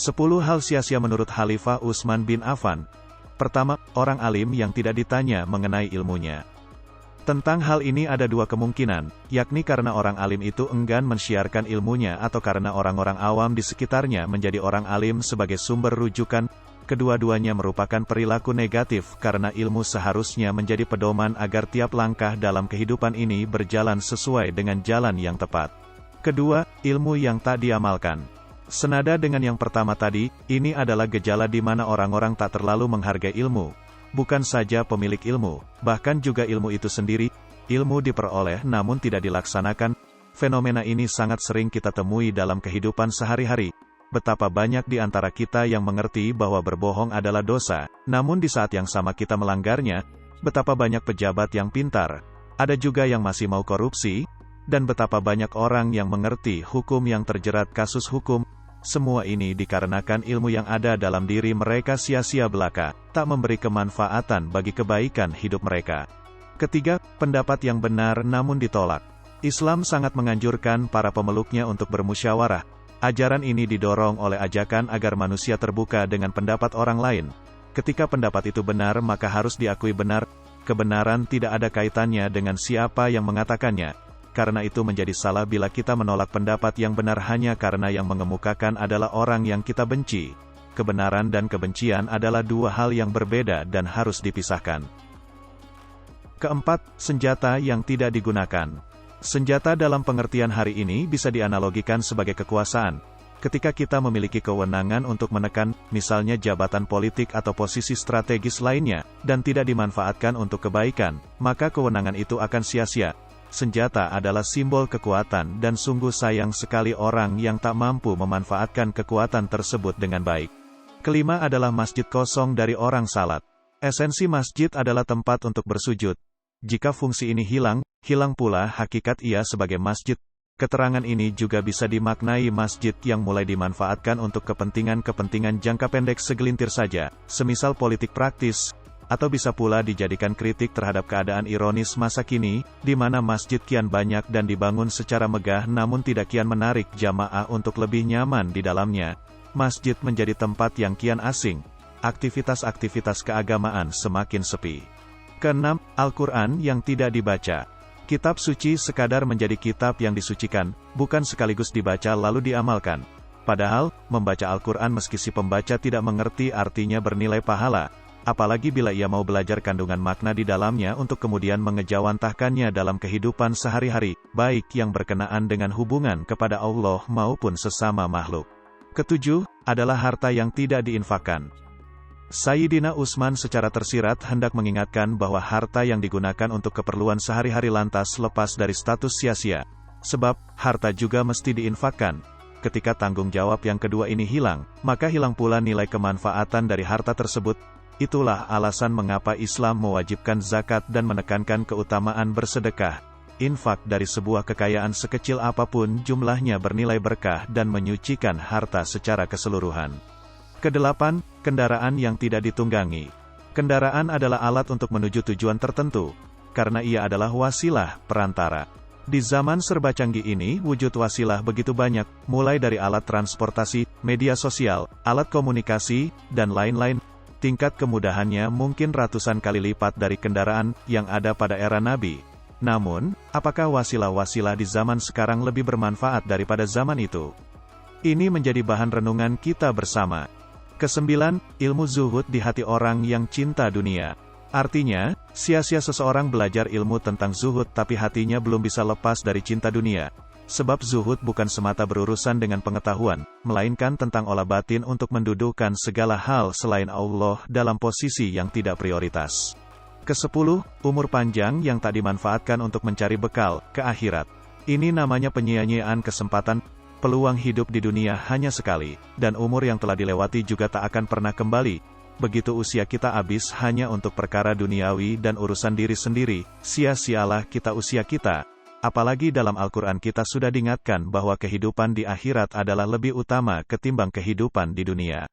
10 hal sia-sia menurut Khalifah Utsman bin Affan. Pertama, orang alim yang tidak ditanya mengenai ilmunya. Tentang hal ini ada dua kemungkinan, yakni karena orang alim itu enggan mensiarkan ilmunya atau karena orang-orang awam di sekitarnya menjadi orang alim sebagai sumber rujukan. Kedua-duanya merupakan perilaku negatif karena ilmu seharusnya menjadi pedoman agar tiap langkah dalam kehidupan ini berjalan sesuai dengan jalan yang tepat. Kedua, ilmu yang tak diamalkan. Senada dengan yang pertama tadi, ini adalah gejala di mana orang-orang tak terlalu menghargai ilmu. Bukan saja pemilik ilmu, bahkan juga ilmu itu sendiri. Ilmu diperoleh namun tidak dilaksanakan. Fenomena ini sangat sering kita temui dalam kehidupan sehari-hari. Betapa banyak di antara kita yang mengerti bahwa berbohong adalah dosa, namun di saat yang sama kita melanggarnya. Betapa banyak pejabat yang pintar, ada juga yang masih mau korupsi, dan betapa banyak orang yang mengerti hukum yang terjerat kasus hukum. Semua ini dikarenakan ilmu yang ada dalam diri mereka sia-sia belaka, tak memberi kemanfaatan bagi kebaikan hidup mereka. Ketiga, pendapat yang benar namun ditolak. Islam sangat menganjurkan para pemeluknya untuk bermusyawarah. Ajaran ini didorong oleh ajakan agar manusia terbuka dengan pendapat orang lain. Ketika pendapat itu benar maka harus diakui benar. Kebenaran tidak ada kaitannya dengan siapa yang mengatakannya. Karena itu menjadi salah bila kita menolak pendapat yang benar hanya karena yang mengemukakan adalah orang yang kita benci. Kebenaran dan kebencian adalah dua hal yang berbeda dan harus dipisahkan. Keempat, senjata yang tidak digunakan. Senjata dalam pengertian hari ini bisa dianalogikan sebagai kekuasaan. Ketika kita memiliki kewenangan untuk menekan, misalnya jabatan politik atau posisi strategis lainnya, dan tidak dimanfaatkan untuk kebaikan, maka kewenangan itu akan sia-sia. Senjata adalah simbol kekuatan dan sungguh sayang sekali orang yang tak mampu memanfaatkan kekuatan tersebut dengan baik. Kelima adalah masjid kosong dari orang salat. Esensi masjid adalah tempat untuk bersujud. Jika fungsi ini hilang, hilang pula hakikat ia sebagai masjid. Keterangan ini juga bisa dimaknai masjid yang mulai dimanfaatkan untuk kepentingan-kepentingan jangka pendek segelintir saja, semisal politik praktis, atau bisa pula dijadikan kritik terhadap keadaan ironis masa kini, di mana masjid kian banyak dan dibangun secara megah namun tidak kian menarik jamaah untuk lebih nyaman di dalamnya. Masjid menjadi tempat yang kian asing. Aktivitas-aktivitas keagamaan semakin sepi. Keenam, Al-Quran yang tidak dibaca. Kitab suci sekadar menjadi kitab yang disucikan, bukan sekaligus dibaca lalu diamalkan. Padahal, membaca Al-Quran meski si pembaca tidak mengerti artinya bernilai pahala. Apalagi bila ia mau belajar kandungan makna di dalamnya untuk kemudian mengejawantahkannya dalam kehidupan sehari-hari, baik yang berkenaan dengan hubungan kepada Allah maupun sesama makhluk. Ketujuh, adalah harta yang tidak diinfakkan. Sayyidina Utsman secara tersirat hendak mengingatkan bahwa harta yang digunakan untuk keperluan sehari-hari lantas lepas dari status sia-sia. Sebab, harta juga mesti diinfakkan. Ketika tanggung jawab yang kedua ini hilang, maka hilang pula nilai kemanfaatan dari harta tersebut. Itulah alasan mengapa Islam mewajibkan zakat dan menekankan keutamaan bersedekah. Infak dari sebuah kekayaan sekecil apapun jumlahnya bernilai berkah dan menyucikan harta secara keseluruhan. Kedelapan, kendaraan yang tidak ditunggangi. Kendaraan adalah alat untuk menuju tujuan tertentu, karena ia adalah wasilah perantara. Di zaman serba canggih ini, wujud wasilah begitu banyak, mulai dari alat transportasi, media sosial, alat komunikasi, dan lain-lain. Tingkat kemudahannya mungkin ratusan kali lipat dari kendaraan yang ada pada era Nabi. Namun, apakah wasilah-wasilah di zaman sekarang lebih bermanfaat daripada zaman itu? Ini menjadi bahan renungan kita bersama. Kesembilan, ilmu zuhud di hati orang yang cinta dunia. Artinya, sia-sia seseorang belajar ilmu tentang zuhud tapi hatinya belum bisa lepas dari cinta dunia. Sebab zuhud bukan semata berurusan dengan pengetahuan, melainkan tentang olah batin untuk mendudukkan segala hal selain Allah dalam posisi yang tidak prioritas. Kesepuluh, umur panjang yang tak dimanfaatkan untuk mencari bekal ke akhirat. Ini namanya penyia-nyiaan kesempatan. Peluang hidup di dunia hanya sekali, dan umur yang telah dilewati juga tak akan pernah kembali. Begitu usia kita habis hanya untuk perkara duniawi dan urusan diri sendiri, sia-sialah kita usia kita. Apalagi dalam Al-Quran kita sudah diingatkan bahwa kehidupan di akhirat adalah lebih utama ketimbang kehidupan di dunia.